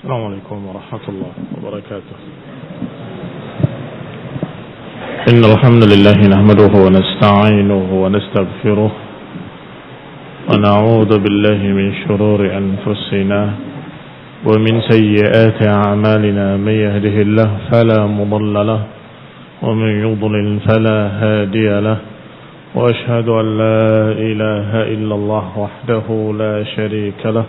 السلام عليكم ورحمة الله وبركاته. إن الحمد لله نحمده ونستعينه ونستغفره ونعوذ بالله من شرور أنفسنا ومن سيئات أعمالنا. من يهده الله فلا مضل له ومن يضلل فلا هادي له. وأشهد أن لا إله إلا الله وحده لا شريك له.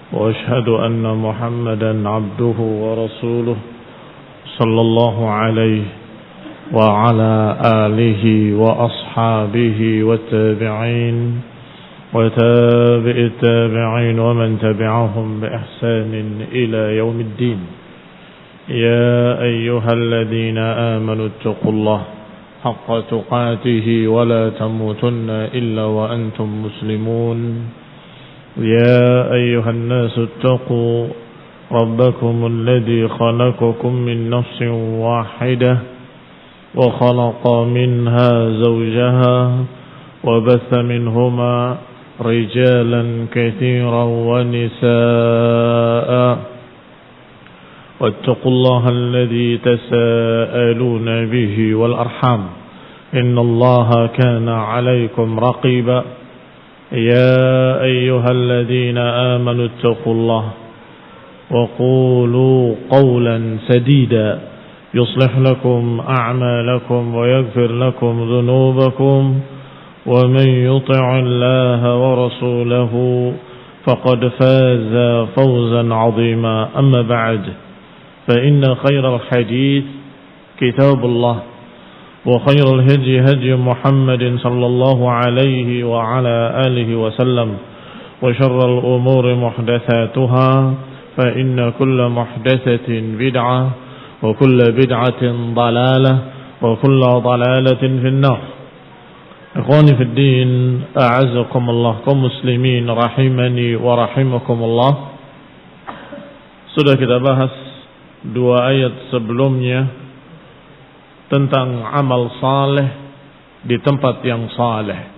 وأشهد أن محمدا عبده ورسوله صلى الله عليه وعلى آله وأصحابه والتابعين وتابع التابعين ومن تبعهم بإحسان إلى يوم الدين. يا أيها الذين آمنوا اتقوا الله حق تقاته ولا تموتن إلا وأنتم مسلمون. يا أيها الناس اتقوا ربكم الذي خلقكم من نفس واحدة وخلق منها زوجها وبث منهما رجالا كثيرا ونساء. واتقوا الله الذي تساءلون به والأرحام إن الله كان عليكم رقيبا. يا أيها الذين آمنوا اتقوا الله وقولوا قولا سديدا يصلح لكم أعمالكم ويغفر لكم ذنوبكم ومن يطع الله ورسوله فقد فاز فوزا عظيما. أما بعد فإن خير الحديث كتاب الله وخير الهدي هدي محمد صلى الله عليه وعلى آله وسلم وشر الأمور محدثاتها فإن كل محدثة بدعة وكل بدعة ضلالة وكل ضلالة في النار. إخواني في الدين أعزكم الله kaum muslimin rahimani wa rahimakumullah. Sudah kita bahas dua ayat sebelumnya tentang amal saleh di tempat yang saleh.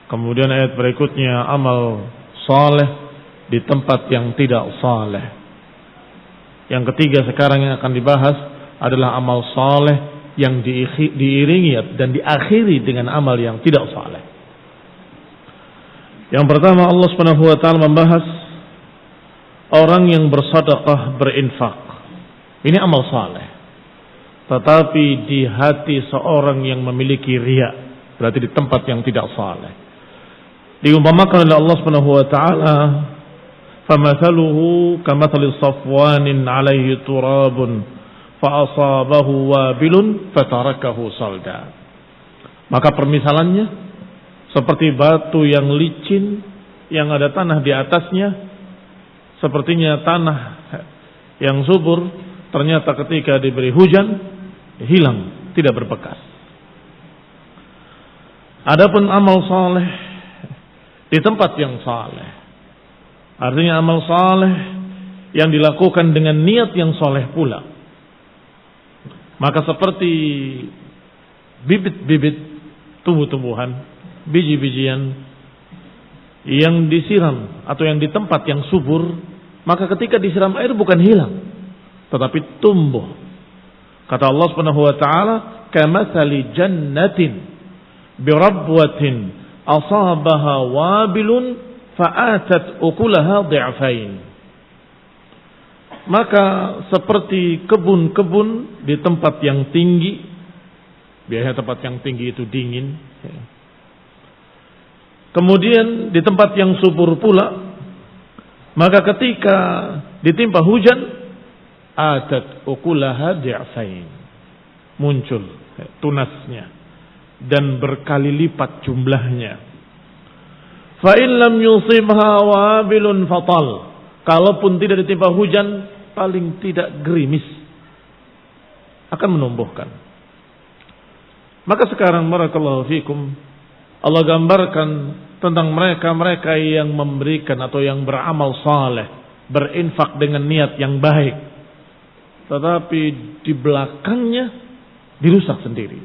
Kemudian ayat berikutnya amal saleh di tempat yang tidak saleh. Yang ketiga sekarang yang akan dibahas adalah amal saleh yang diiringi dan diakhiri dengan amal yang tidak saleh. Yang pertama Allah Subhanahu wa taala membahas orang yang bersedekah, berinfak. Ini amal saleh. Tetapi di hati seorang yang memiliki riya, berarti di tempat yang tidak saleh. Diumpamakan oleh Allah Subhanahu wa taala, "Famathaluhu kamathali safwanin 'alaihi turabun fa asabahu wabilun fatarakahu salda." Maka permisalannya seperti batu yang licin yang ada tanah di atasnya, sepertinya tanah yang subur ternyata ketika diberi hujan hilang, tidak berbekas. Adapun amal saleh di tempat yang saleh, artinya amal saleh yang dilakukan dengan niat yang saleh pula. Maka seperti bibit-bibit tumbuh-tumbuhan, biji-bijian yang disiram atau yang di tempat yang subur, maka ketika disiram air bukan hilang, tetapi tumbuh. Kata Allah Subhanahu wa taala, "Kamatsali jannatin birabwatin asabaha wabilun fa'atat ukulaha dhi'fain." Maka seperti kebun-kebun di tempat yang tinggi, biasanya tempat yang tinggi itu dingin. Kemudian di tempat yang subur pula, maka ketika ditimpa hujan, atat ukulaha di'afain, muncul tunasnya dan berkali lipat jumlahnya. Fa in lam yusibha wabilun fatal, kalaupun tidak ditimpa hujan, paling tidak gerimis, akan menumbuhkan. Maka sekarang barakallahu fikum, Allah gambarkan tentang mereka-mereka yang memberikan atau yang beramal saleh, berinfak dengan niat yang baik, tetapi di belakangnya dirusak sendiri.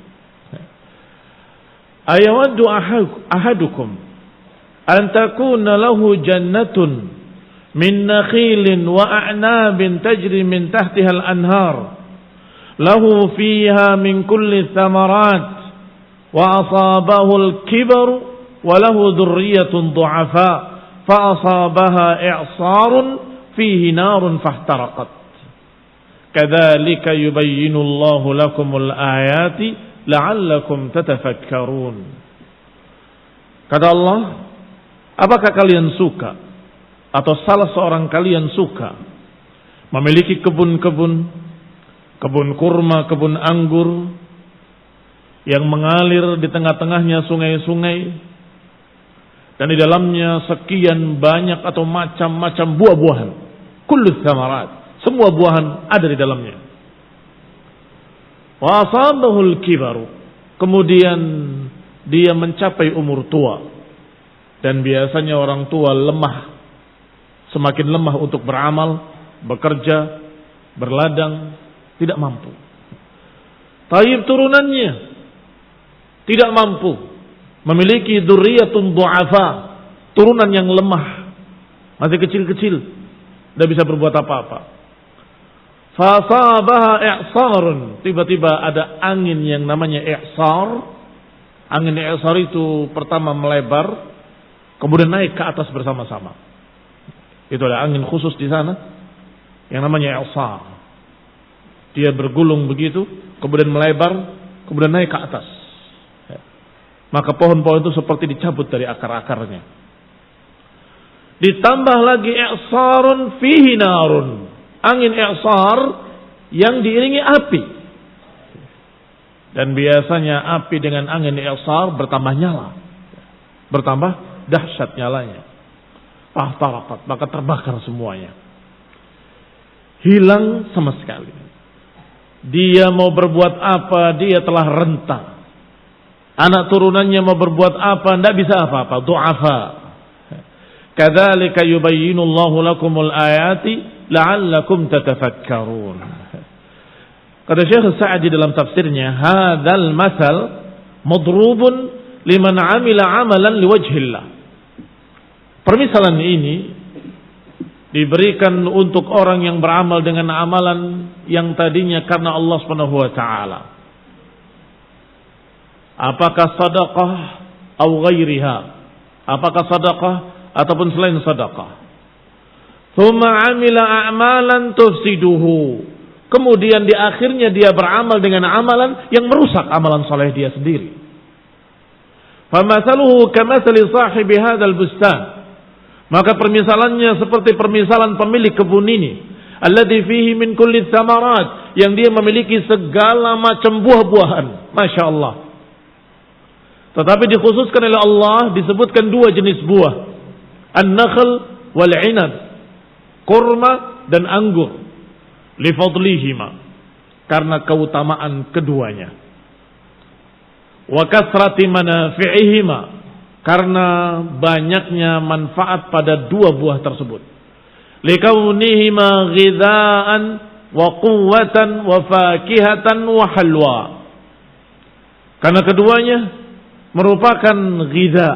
Ayawaddu ahadukum an takuna lahu jannatun min nakhilin wa a'nabin tajri min tahtiha al-anhar lahu fiha min kulli thamarat wa asabahu al-kibar wa lahu dhurriyyatun du'afa fa asabaha i'sarun fihi narun fahtaraqat kadzalika yubayyinu Allahu lakumul ayati la'allakum tatafakkarun. Kata Allah, apakah kalian suka atau salah seorang kalian suka memiliki kebun-kebun, kebun kurma, kebun anggur yang mengalir di tengah-tengahnya sungai-sungai dan di dalamnya sekian banyak atau macam-macam buah-buahan, kullu tsamarat, semua buahan ada di dalamnya. Wa asabahul kibaru, kemudian dia mencapai umur tua, dan biasanya orang tua lemah, semakin lemah untuk beramal, bekerja, berladang, tidak mampu. Taib turunannya tidak mampu, memiliki dzurriyyatun du'afa, turunan yang lemah, masih kecil-kecil, tidak bisa berbuat apa-apa. Fasabaha i'sarun, tiba-tiba ada angin yang namanya i'sar. Angin i'sar itu pertama melebar, kemudian naik ke atas bersama-sama. Itu ada angin khusus di sana yang namanya i'sar. Dia bergulung begitu, kemudian melebar, kemudian naik ke atas. Maka pohon-pohon itu seperti dicabut dari akar-akarnya. Ditambah lagi i'sarun fihi narun, angin i'sar yang diiringi api. Dan biasanya api dengan angin i'sar bertambah nyala, bertambah dahsyat nyalanya. Fahtarakat, maka terbakar semuanya, hilang sama sekali. Dia mau berbuat apa, dia telah renta. Anak turunannya mau berbuat apa, tidak bisa apa-apa, du'afa. Kadzalika yubayyinu Allahu lakumul ayati la'allakum tatafakkarun. Kata Syekh Sa'di dalam tafsirnya, hadzal masal madrubun liman 'amila 'amalan liwajhillah. Permisalan ini diberikan untuk orang yang beramal dengan amalan yang tadinya karena Allah Subhanahu wa taala. Apakah sedekah atau ghairiha? Apakah sedekah ataupun selain sedekah? Tsumma 'amila a'malan tufsiduhu. Kemudian di akhirnya dia beramal dengan amalan yang merusak amalan saleh dia sendiri. Famathaluhu kamathali sahibi hadzal bustan. Maka permisalannya seperti permisalan pemilik kebun ini, alladzi fihi min kulli tsamarat, yang dia memiliki segala macam buah-buahan, masyaallah. Tetapi dikhususkan oleh Allah disebutkan dua jenis buah, an-nakhl wal 'inab, kurma dan anggur. Lifadlihima, karena keutamaan keduanya. Wa kasrati manafi'ihima, karena banyaknya manfaat pada dua buah tersebut. Likaunihima ghidhaan wa quwwatan wa fakihatan wa halwa, karena keduanya merupakan ghidha,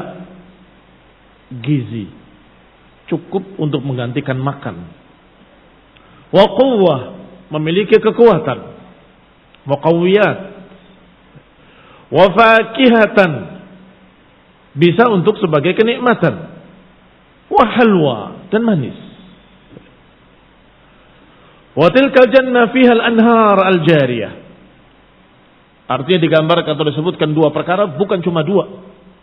gizi, cukup untuk menggantikan makan. Wa quwwah, memiliki kekuatan, wa qawiyat, wa fakihatan, bisa untuk sebagai kenikmatan, wa halwa, dan manis. Wa tilkal jannah fiha al-anhar al-jariyah. Artinya digambarkan atau disebutkan dua perkara, bukan cuma dua.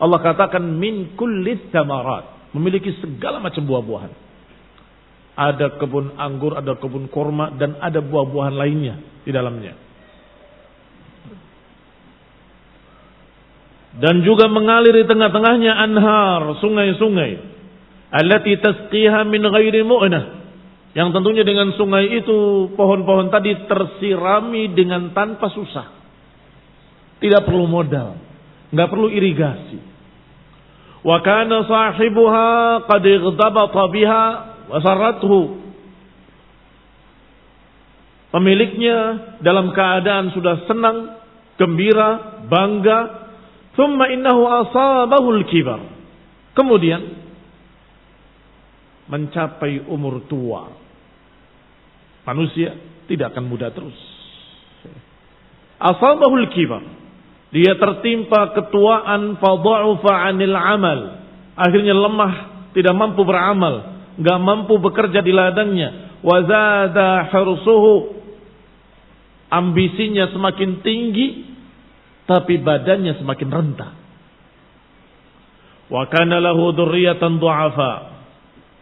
Allah katakan min kulli tsamarat, memiliki segala macam buah-buahan. Ada kebun anggur, ada kebun kurma, dan ada buah-buahan lainnya di dalamnya. Dan juga mengalir di tengah-tengahnya anhar, sungai-sungai. Allati tasqiha min ghairi mu'nah. Yang tentunya dengan sungai itu, pohon-pohon tadi tersirami dengan tanpa susah. Tidak perlu modal, nggak perlu irigasi. Wa kana sahibuha qad ighdabata biha wasarathu, pemiliknya dalam keadaan sudah senang, gembira, bangga. Thumma innahu asabahul kibar, kemudian mencapai umur tua. Manusia tidak akan muda terus. Asabahul kibar, dia tertimpa ketuaan, fadha'ufa 'anil amal, akhirnya lemah, tidak mampu beramal, enggak mampu bekerja di ladangnya. Wa zada hirsuhu, ambisinya semakin tinggi tapi badannya semakin renta. Wa kana lahu dzurriyyatan du'afa,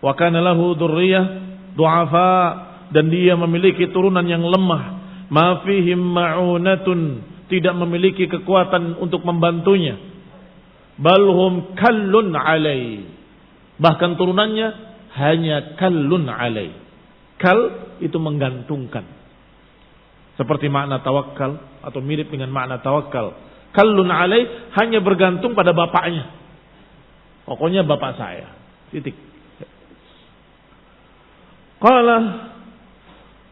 wa kana lahu dzurriyyah du'afa, dan dia memiliki turunan yang lemah. Ma fihim ma'unatun, tidak memiliki kekuatan untuk membantunya. Balhum kallun alai, bahkan turunannya hanya kallun alai. Kal itu menggantungkan, seperti makna tawakal atau mirip dengan makna tawakal. Kallun alai, hanya bergantung pada bapaknya. Pokoknya bapak saya. Titik. Qala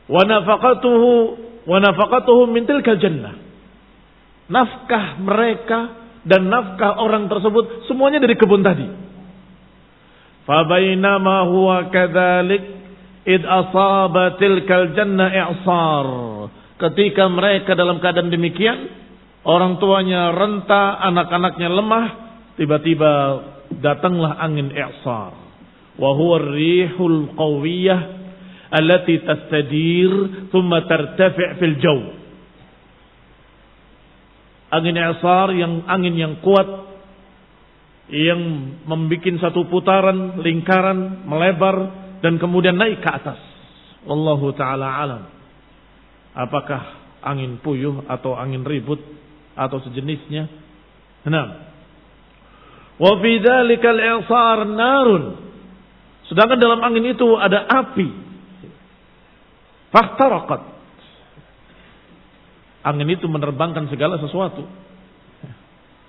wa nafaqatuhu min tilkal jannah. Nafkah mereka dan nafkah orang tersebut semuanya dari kebun tadi. Fa bainama huwa kadzalik id asaba tilkal jannah i'sar. Ketika mereka dalam keadaan demikian, orang tuanya renta, anak-anaknya lemah, tiba-tiba datanglah angin i'sar. Wa huwa ar-rihul qawiyah allati tastadir thumma tartafi' fil jaw. Angin i'sar, yang angin yang kuat, yang membuat satu putaran, lingkaran, melebar dan kemudian naik ke atas. Wallahu taala alam. Apakah angin puyuh atau angin ribut atau sejenisnya? Nah, wa fi dzalikal i'sar narun. Sedangkan dalam angin itu ada api. Fahtaraqat. Angin itu menerbangkan segala sesuatu.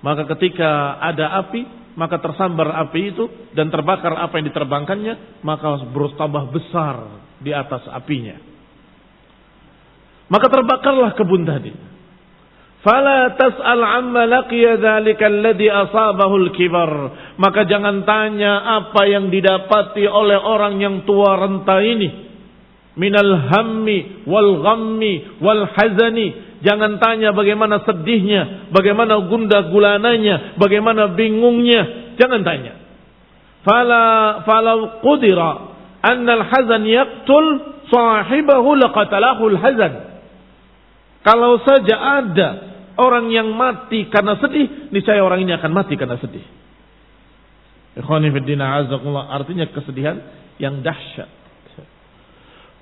Maka ketika ada api, maka tersambar api itu dan terbakar apa yang diterbangkannya, maka bertambah besar di atas apinya. Maka terbakarlah kebun tadi. Fala tas'al amma laqiya dzalika alladhi asabahu al-kibar. Maka jangan tanya apa yang didapati oleh orang yang tua renta ini. Minal hammi wal ghammi wal hazani. Jangan tanya bagaimana sedihnya, bagaimana gundah gulananya, bagaimana bingungnya. Jangan tanya. Falau qudira anna al-hazan yaqtul sahibahu laqatalahu al-hazan. Kalau saja ada orang yang mati karena sedih, niscaya orang ini akan mati karena sedih. Ikhwani fi din a'azzakumullah, artinya kesedihan yang dahsyat.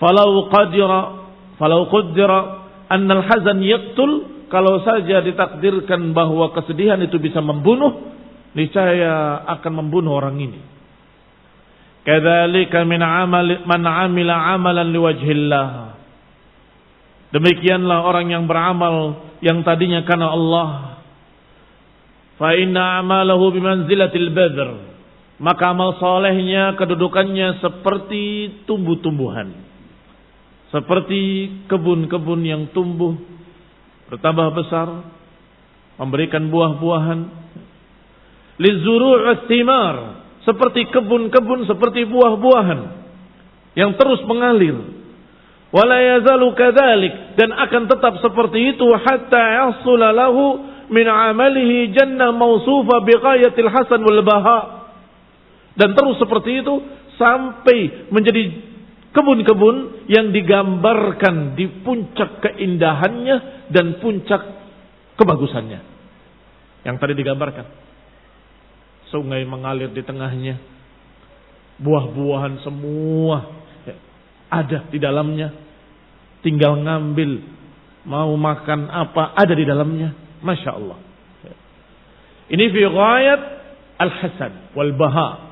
Falau qaddara annal hazan yaqtul, kalau saja ditakdirkan bahwa kesedihan itu bisa membunuh, niscaya akan membunuh orang ini. Kadzalika min amal man amila amalan liwajhillah. Demikianlah orang yang beramal yang tadinya karena Allah. Fa inna amalahu bimanzilatil badr. Maka amal solehnya kedudukannya seperti tumbuh-tumbuhan. Seperti kebun-kebun yang tumbuh bertambah besar, memberikan buah-buahan. Lizuru' was-thimar, seperti kebun-kebun, seperti buah-buahan yang terus mengalir. Wala yazalu kadzalik, dan akan tetap seperti itu hatta yahsula lahu min amalihi jannah mausufa bighayatil hasan wal baha. Dan terus seperti itu sampai menjadi kebun-kebun yang digambarkan di puncak keindahannya dan puncak kebagusannya. Yang tadi digambarkan. Sungai mengalir di tengahnya. Buah-buahan semua ada di dalamnya. Tinggal ngambil. Mau makan apa, ada di dalamnya. Masya Allah. Ini fi ghayat al-hasan wal baha.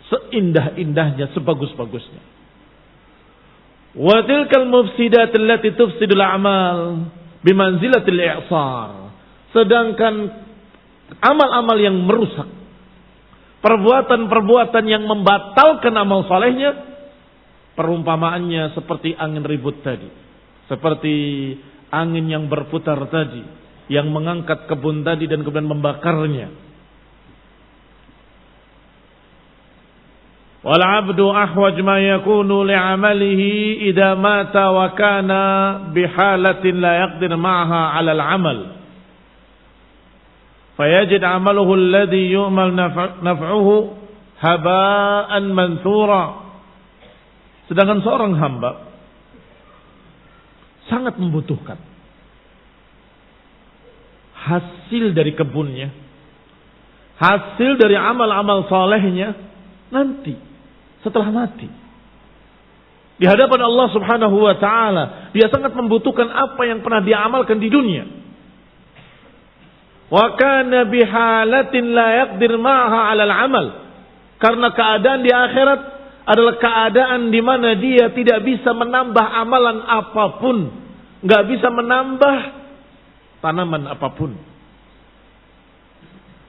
Seindah-indahnya, sebagus-bagusnya. Wa tilkal mufsidat allati tufsidul a'mal bimanzilatil i'sar. Sedangkan amal-amal yang merusak, perbuatan-perbuatan yang membatalkan amal salehnya, perumpamaannya seperti angin ribut tadi, seperti angin yang berputar tadi, yang mengangkat kebun tadi dan kemudian membakarnya. Wal 'abdu ahwaj ma yakunu li'amalihi idza mata wa kana bihalatin la yaqdir ma'aha 'ala al-'amal. Fayajid 'amaluhu alladhi yu'mal naf'uhu haba'an manthura. Sedangkan seorang hamba sangat membutuhkan hasil dari kebunnya, hasil dari amal-amal salehnya nanti setelah mati di hadapan Allah Subhanahu wa taala. Dia sangat membutuhkan apa yang pernah dia amalkan di dunia. Wa kana bihalatin la yaqdir ma'aha 'alal 'amal. Karena keadaan di akhirat adalah keadaan di mana dia tidak bisa menambah amalan apapun, enggak bisa menambah tanaman apapun.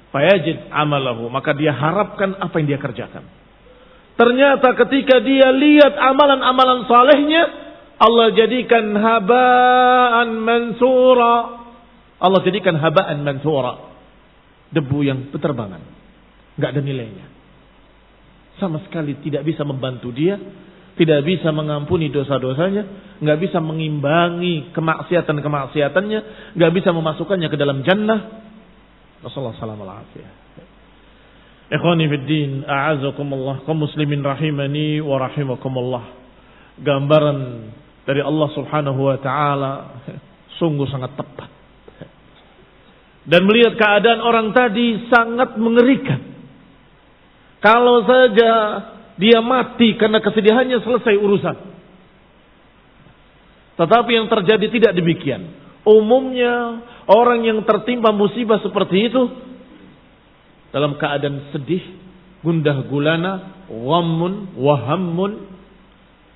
Fayajid amalahu, maka dia harapkan apa yang dia kerjakan. Ternyata ketika dia lihat amalan-amalan salehnya, Allah jadikan haba'an mansura. Allah jadikan haba'an mansura, debu yang berterbangan, enggak ada nilainya. Sama sekali tidak bisa membantu dia, tidak bisa mengampuni dosa-dosanya, enggak bisa mengimbangi kemaksiatan-kemaksiatannya, enggak bisa memasukkannya ke dalam jannah. Rasulullah sallallahu alaihi wasallam. Ikhwani fid din, a'azakumullah, kaum muslimin rahimani wa rahimakumullah. Gambaran dari Allah Subhanahu wa taala sungguh sangat tepat. Dan melihat keadaan orang tadi sangat mengerikan. Kalau saja dia mati karena kesedihannya, selesai urusan. Tetapi yang terjadi tidak demikian. Umumnya orang yang tertimpa musibah seperti itu dalam keadaan sedih, gundah gulana, ghammun, wahammun,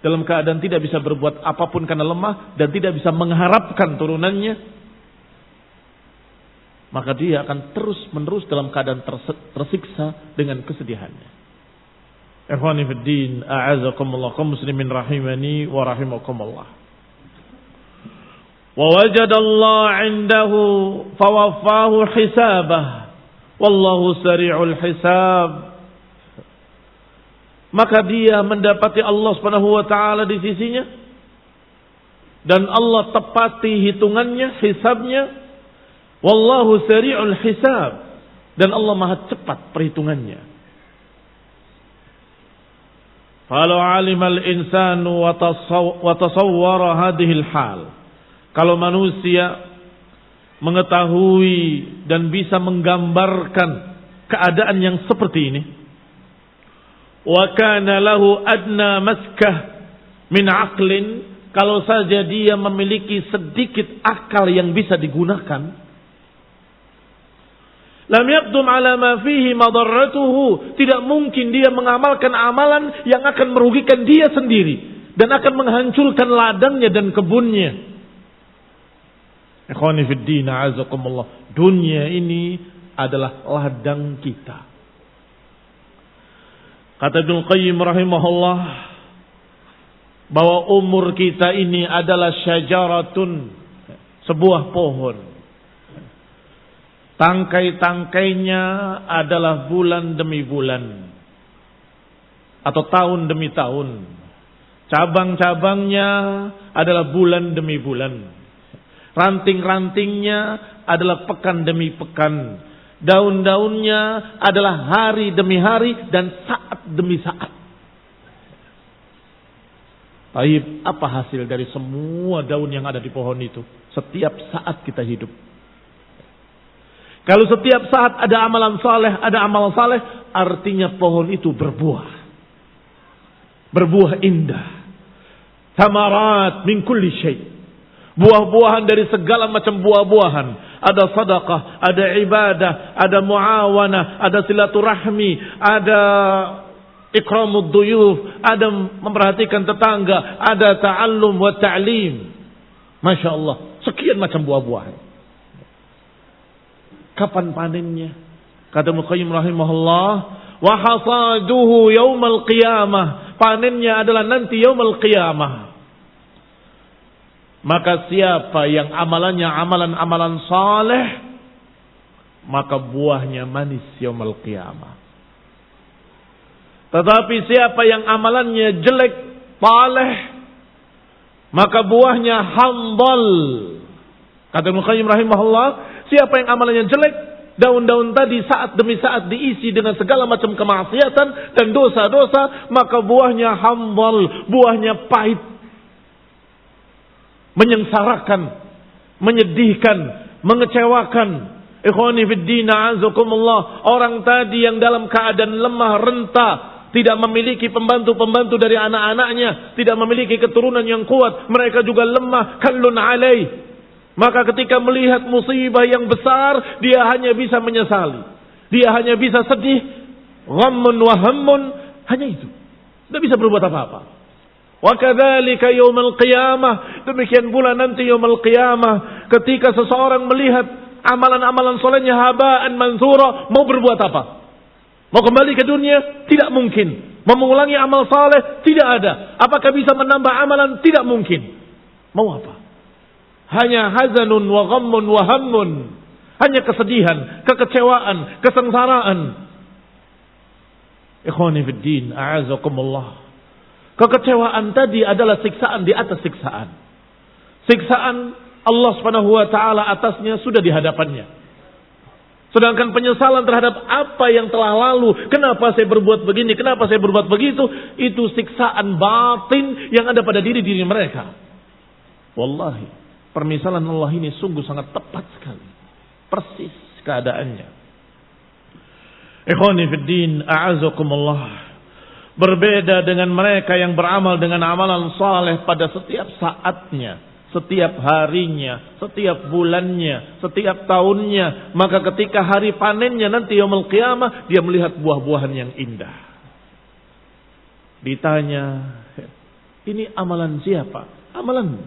dalam keadaan tidak bisa berbuat apapun karena lemah dan tidak bisa mengharapkan turunannya, maka dia akan terus-menerus dalam keadaan tersiksa dengan kesedihannya. Ikhwani fid din, a'azakumullah, kaum muslimin rahimani wa rahimakumullah. Wa wajada Allah 'indahu fawaffahu hisabah. Wallahu sari'ul hisab. Maka dia mendapati Allah Subhanahu wa taala di sisinya dan Allah tepati hitungannya, hisabnya. Wallahu sari'ul hisab, dan Allah Maha cepat perhitungannya. Falau 'alimal insanu wa tasawwara hadhil hal. Kalau manusia mengetahui dan bisa menggambarkan keadaan yang seperti ini, wa kana lahu adna maskah min aqlin, kalau saja dia memiliki sedikit akal yang bisa digunakan, lam yaqdum ala ma fihi madarratuhu, tidak mungkin dia mengamalkan amalan yang akan merugikan dia sendiri dan akan menghancurkan ladangnya dan kebunnya. Ikhwani fid din, a'azakumullah, dunia ini adalah ladang kita. Kata Ibnu Qayyim rahimahullah bahwa umur kita ini adalah syajaratun, sebuah pohon. Tangkai-tangkainya adalah bulan demi bulan atau tahun demi tahun. Cabang-cabangnya adalah bulan demi bulan. Ranting-rantingnya adalah pekan demi pekan. Daun-daunnya adalah hari demi hari dan saat demi saat. Baik, apa hasil dari semua daun yang ada di pohon itu? Setiap saat kita hidup. Kalau setiap saat ada amalan saleh, ada amal saleh, artinya pohon itu berbuah. Berbuah indah. Thamarat min kulli syai'. Buah-buahan dari segala macam buah-buahan. Ada sedekah, ada ibadah, ada muawanah, ada silaturahmi, ada ikramud duyuf, ada memperhatikan tetangga, ada ta'allum wa ta'lim. Masya Allah, sekian macam buah-buahan. Kapan panennya? Kata Muqayyim rahimahullah, wa hasaduhu yaumal qiyamah. Panennya adalah nanti yaumal qiyamah. Maka siapa yang amalannya amalan-amalan saleh, maka buahnya manis yaumul qiyamah. Tetapi siapa yang amalannya jelek, taleh, maka buahnya hambal. Kata Ibnu Qayyim rahimahullah, siapa yang amalannya jelek, daun-daun tadi saat demi saat diisi dengan segala macam kemaksiatan dan dosa-dosa, maka buahnya hambal, buahnya pahit, menyengsarakan, menyedihkan, mengecewakan. Ikhwani fid din, a'azakumullah, orang tadi yang dalam keadaan lemah renta, tidak memiliki pembantu-pembantu dari anak-anaknya, tidak memiliki keturunan yang kuat, mereka juga lemah, kallun alaih. Maka ketika melihat musibah yang besar, dia hanya bisa menyesali, dia hanya bisa sedih, ghammun wa hammun, hanya itu, tidak bisa berbuat apa-apa. Wa kadzalika yaumul qiyamah, demikian pula nanti yaumul qiyamah, ketika seseorang melihat amalan-amalan solehnya haba'an mansura, mau berbuat apa? Mau kembali ke dunia? Tidak mungkin. Mau mengulangi amal saleh? Tidak ada. Apakah bisa menambah amalan? Tidak mungkin. Mau apa? Hanya hazanun wa ghammun wa hammun. Hanya kesedihan, kekecewaan, kesengsaraan. Ikhwani fid din, a'azakumullah. Kekecewaan tadi adalah siksaan di atas siksaan. Siksaan Allah Subhanahu wa taala atasnya sudah di hadapannya. Sedangkan penyesalan terhadap apa yang telah lalu, kenapa saya berbuat begini, kenapa saya berbuat begitu, itu siksaan batin yang ada pada diri-diri mereka. Wallahi, permisalan Allah ini sungguh sangat tepat sekali. Persis keadaannya. Ikhwani fid din, a'azakumullah. Berbeda dengan mereka yang beramal dengan amalan saleh pada setiap saatnya, setiap harinya, setiap bulannya, setiap tahunnya. Maka ketika hari panennya nanti yaumul qiyamah, dia melihat buah-buahan yang indah. Ditanya, ini amalan siapa? Amalanmu.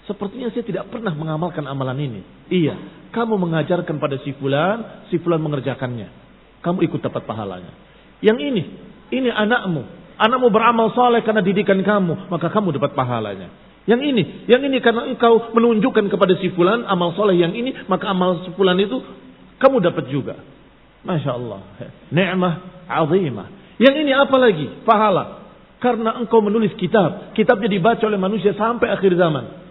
Sepertinya saya tidak pernah mengamalkan amalan ini. Iya, kamu mengajarkan pada si fulan mengerjakannya. Kamu ikut dapat pahalanya. Yang ini anakmu. Anakmu beramal saleh karena didikan kamu, maka kamu dapat pahalanya. Yang ini karena engkau menunjukkan kepada si fulan amal saleh yang ini, maka amal si fulan itu kamu dapat juga. Masya Allah, ni'mah azimah. Yang ini apa lagi? Pahala. Karena engkau menulis kitabnya dibaca oleh manusia sampai akhir zaman.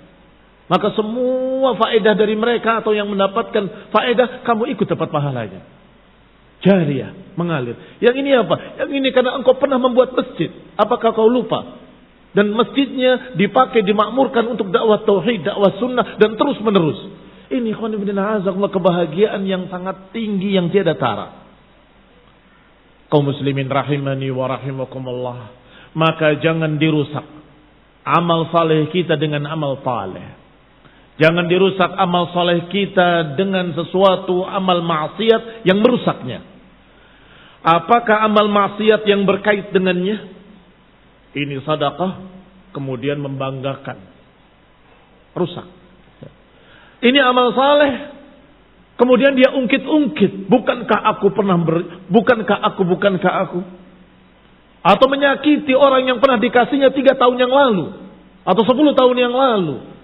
Maka semua faedah dari mereka atau yang mendapatkan faedah, kamu ikut dapat pahalanya. Jariyah, mengalir. Yang ini apa? Yang ini karena engkau pernah membuat masjid. Apakah kau lupa? Dan masjidnya dipakai, dimakmurkan untuk dakwah tauhid, dakwah sunnah, dan terus menerus. Ini kebahagiaan yang sangat tinggi yang tiada tara. Kaum muslimin rahimani wa rahimakumullah. Maka jangan dirusak amal saleh kita dengan amal saleh. Jangan dirusak amal saleh kita dengan sesuatu amal maksiat yang merusaknya. Apakah amal maksiat yang berkait dengannya? Ini sedekah, kemudian membanggakan. Rusak. Ini amal saleh, kemudian dia ungkit-ungkit. Bukankah aku. Atau menyakiti orang yang pernah dikasihnya 3 tahun yang lalu. Atau 10 tahun yang lalu.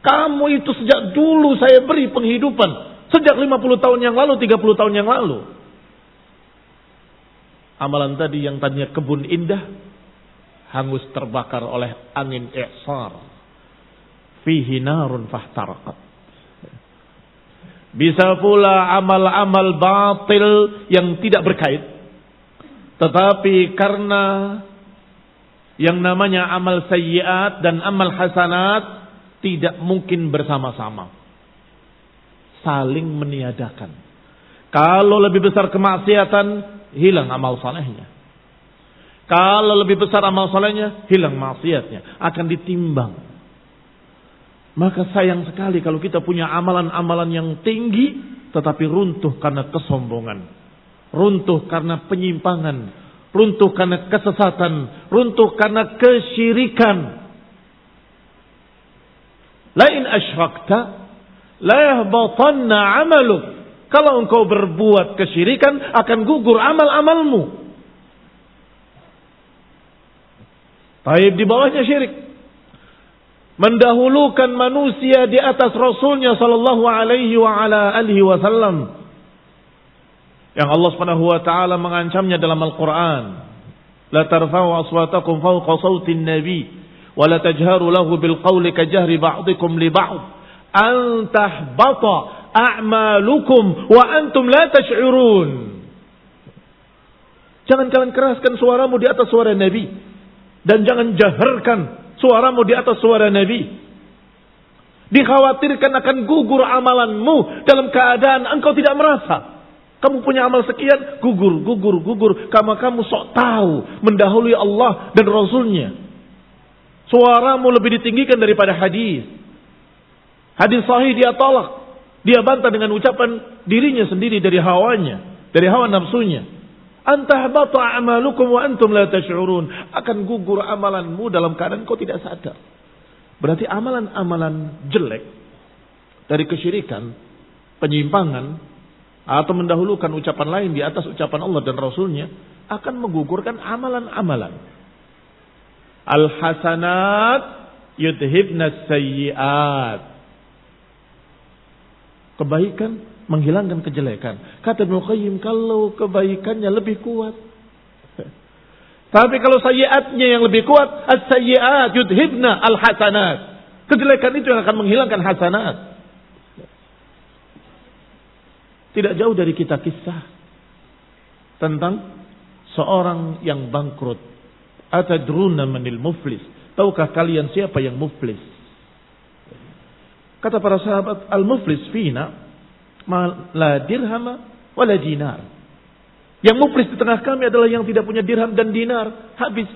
Kamu itu sejak dulu saya beri penghidupan. Sejak 50 tahun yang lalu, 30 tahun yang lalu. Amalan tadi yang tadinya kebun indah, hangus terbakar oleh angin i'sar. Fihi narun fahtaraqat. Bisa pula amal-amal batil yang tidak berkait. Tetapi karena yang namanya amal sayyiat dan amal hasanat tidak mungkin bersama-sama. Saling meniadakan. Kalau lebih besar kemaksiatan, hilang amal salehnya. Kalau lebih besar amal salehnya, hilang maksiatnya. Akan ditimbang. Maka sayang sekali kalau kita punya amalan-amalan yang tinggi, tetapi runtuh karena kesombongan. Runtuh karena penyimpangan. Runtuh karena kesesatan. Runtuh karena kesyirikan. Lain asyrakta, la yahbatanna amaluk. Kalau engkau berbuat kesyirikan, akan gugur amal-amalmu. Taib di bawahnya syirik. Mendahulukan manusia di atas Rasulnya sallallahu alaihi wa ala alihi wasallam. yang Allah Subhanahu wa taala mengancamnya dalam Al-Qur'an. La tarfa'u aswatakum fawqa sautin nabi wa la tajharu lahu bil qawli kajahri ba'dikum li ba'd an tahbata a'malukum wa antum la tash'urun. Jangan kalian keraskan suaramu di atas suara Nabi dan jangan jaharkan suaramu di atas suara Nabi. Dikhawatirkan akan gugur amalanmu dalam keadaan engkau tidak merasa. Kamu punya amal sekian, gugur. Karena kamu sok tahu mendahului Allah dan Rasulnya. Suaramu lebih ditinggikan daripada hadis. Hadis sahih dia tolak. Dia bantah dengan ucapan dirinya sendiri dari hawanya, dari hawa nafsunya. Antahbata a'malukum wa antum la tash'urun. Akan gugur amalanmu dalam keadaan kau tidak sadar. Berarti amalan-amalan jelek dari kesyirikan, penyimpangan, atau mendahulukan ucapan lain di atas ucapan Allah dan Rasulnya akan menggugurkan amalan-amalan. Al-hasanat yudhibnas sayyiat. Kebaikan menghilangkan kejelekan. Kata Ibnu Qayyim, kalau kebaikannya lebih kuat. Tapi kalau sayyiatnya yang lebih kuat, as-sayyiat yudhibna al-hasanat. Kejelekan itu yang akan menghilangkan hasanat. Tidak jauh dari kita kisah tentang seorang yang bangkrut. Atadruna manil muflis? Tahukah kalian siapa yang muflis? Kata para sahabat, al-muflis fina la dirhama wala dinar. Yang muflis di tengah kami adalah yang tidak punya dirham dan dinar. Habis.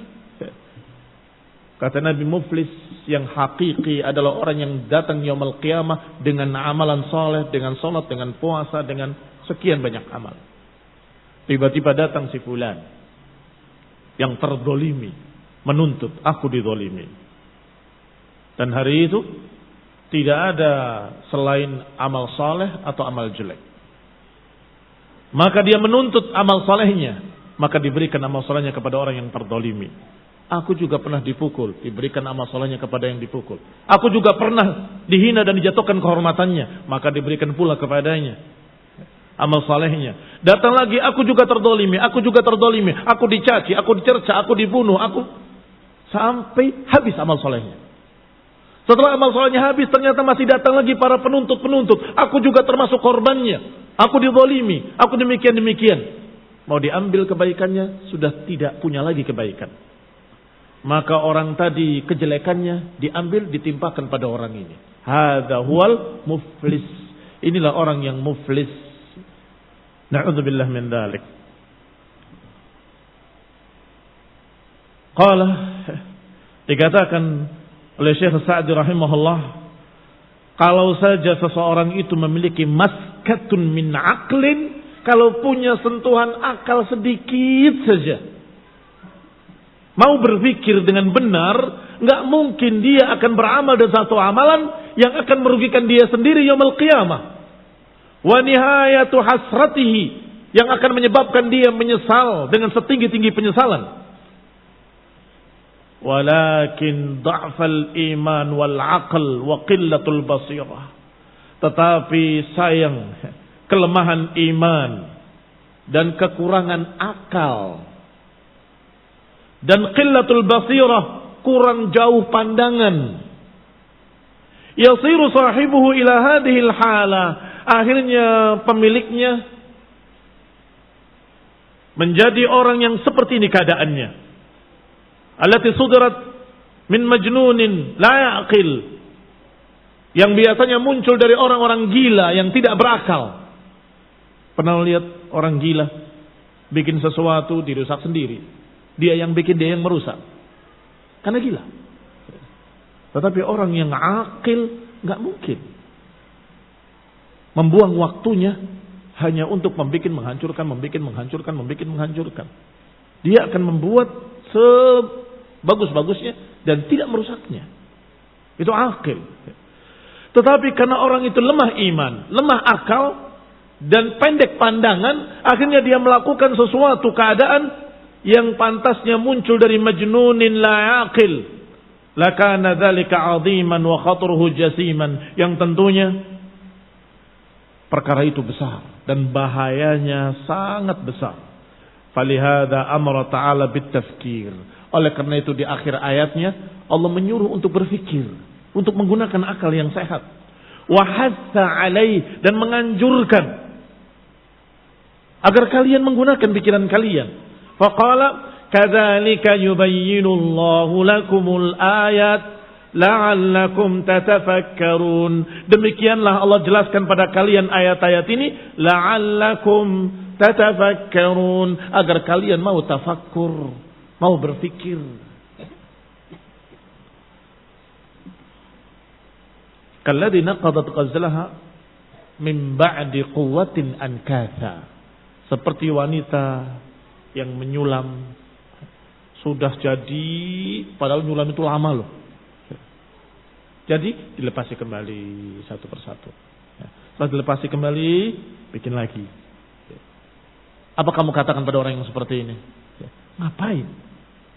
Kata Nabi, muflis yang hakiki adalah orang yang datang yaumul qiyamah dengan amalan soleh, dengan salat, dengan puasa, dengan sekian banyak amal. Tiba-tiba datang si fulan yang terdolimi, menuntut, aku didolimi. Dan hari itu tidak ada selain amal soleh atau amal jelek. Maka dia menuntut amal solehnya, maka diberikan amal solehnya kepada orang yang terdolimi. Aku juga pernah dipukul, diberikan amal solehnya kepada yang dipukul. Aku juga pernah dihina dan dijatuhkan kehormatannya, maka diberikan pula kepadanya amal solehnya. Datang lagi, aku juga terdolimi, aku dicaci, aku dicerca, aku dibunuh, sampai habis amal solehnya. Setelah amal solehnya habis, ternyata masih datang lagi para penuntut. Aku juga termasuk korbannya, aku didolimi, aku demikian. Mau diambil kebaikannya, sudah tidak punya lagi kebaikan. Maka orang tadi kejelekannya diambil, ditimpakan pada orang ini. Hadza huwal muflis. Inilah orang yang muflis. Na'udzubillah min dzalik. Qala, dikatakan oleh Syekh Sa'di rahimahullah, kalau saja seseorang itu memiliki maskatun min aqlin, kalau punya sentuhan akal sedikit saja, mau berpikir dengan benar, nggak mungkin dia akan beramal dan satu amalan yang akan merugikan dia sendiri yaumul qiyamah. Wa nihayatu hasratihi, yang akan menyebabkan dia menyesal dengan setinggi-tinggi penyesalan. Walakin dha'fal iman wal aql wa qillatul basirah. Tetapi sayang, kelemahan iman dan kekurangan akal, dan qillatul basirah, kurang jauh pandangan. Yasiru sahibuhu ila hadhil hala, akhirnya pemiliknya menjadi orang yang seperti ini keadaannya. Allati sudirat min majnunin la yaqil, yang biasanya muncul dari orang-orang gila yang tidak berakal. Pernah lihat orang gila bikin sesuatu dirusak sendiri? Dia yang bikin, dia yang merusak. Karena gila. Tetapi orang yang akil nggak mungkin membuang waktunya hanya untuk membuat menghancurkan. Dia akan membuat sebagus-bagusnya dan tidak merusaknya. Itu akil. Tetapi karena orang itu lemah iman, lemah akal, dan pendek pandangan, akhirnya dia melakukan sesuatu keadaan yang pantasnya muncul dari majnunin la yaqil, lakana dzalika 'aziman wa khatruhu jasiman, yang tentunya perkara itu besar, dan bahayanya sangat besar. Falihada amara ta'ala bitafkir. Oleh karena itu di akhir ayatnya Allah menyuruh untuk berfikir, untuk menggunakan akal yang sehat. Wa hatha alaih, dan menganjurkan agar kalian menggunakan pikiran kalian. Faqala kadzalika yubayyinullahu lakumul ayat la'allakum tatafakkarun. Demikianlah Allah jelaskan pada kalian ayat-ayat ini, la'allakum tatafakkarun, agar kalian mau tafakkur, mau berfikir. Kalladzi naqadat ghazlaha min ba'di quwwatin ankatha. Seperti wanita yang menyulam sudah jadi, padahal nyulam itu lama loh. Jadi dilepasi kembali satu persatu. Setelah dilepasi kembali, bikin lagi. Apa kamu katakan pada orang yang seperti ini? Ngapain?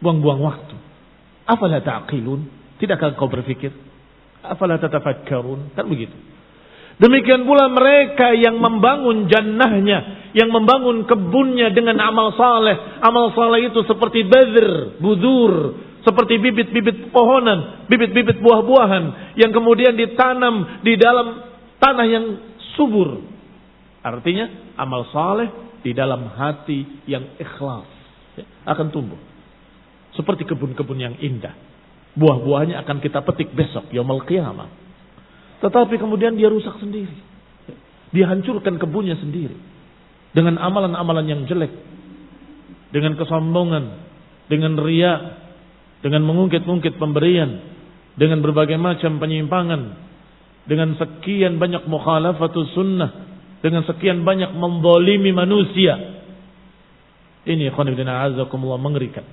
Buang-buang waktu. Afala ta'qilun? Tidakkah kau berpikir? Afala tatafakkarun? Kan begitu. Demikian pula mereka yang membangun jannahnya, yang membangun kebunnya dengan amal saleh. Amal saleh itu seperti budur, seperti bibit-bibit pohonan, bibit-bibit buah-buahan yang kemudian ditanam di dalam tanah yang subur. Artinya amal saleh di dalam hati yang ikhlas akan tumbuh. Seperti kebun-kebun yang indah. Buah-buahnya akan kita petik besok yaumul qiyamah. Tetapi kemudian dia rusak sendiri. Dia hancurkan kebunnya sendiri. Dengan amalan-amalan yang jelek. Dengan kesombongan. Dengan riya. Dengan mengungkit-ungkit pemberian. Dengan berbagai macam penyimpangan. Dengan sekian banyak mukhalafatus sunnah. Dengan sekian banyak menzalimi manusia. Ini khonibdina azakumullah, mengerikan.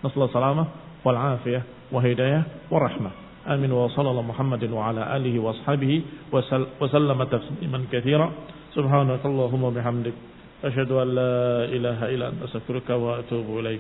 Nasallahu salamah wal afiyah wa hidayah wa rahmah. Amin wa sallallahu Muhammadin wa ala alihi wa ashabihi wa sallama tasliman katsira. Subhanakallahumma bihamdik asyhadu an la ilaha illa anta astaghfiruka wa atubu ilaik.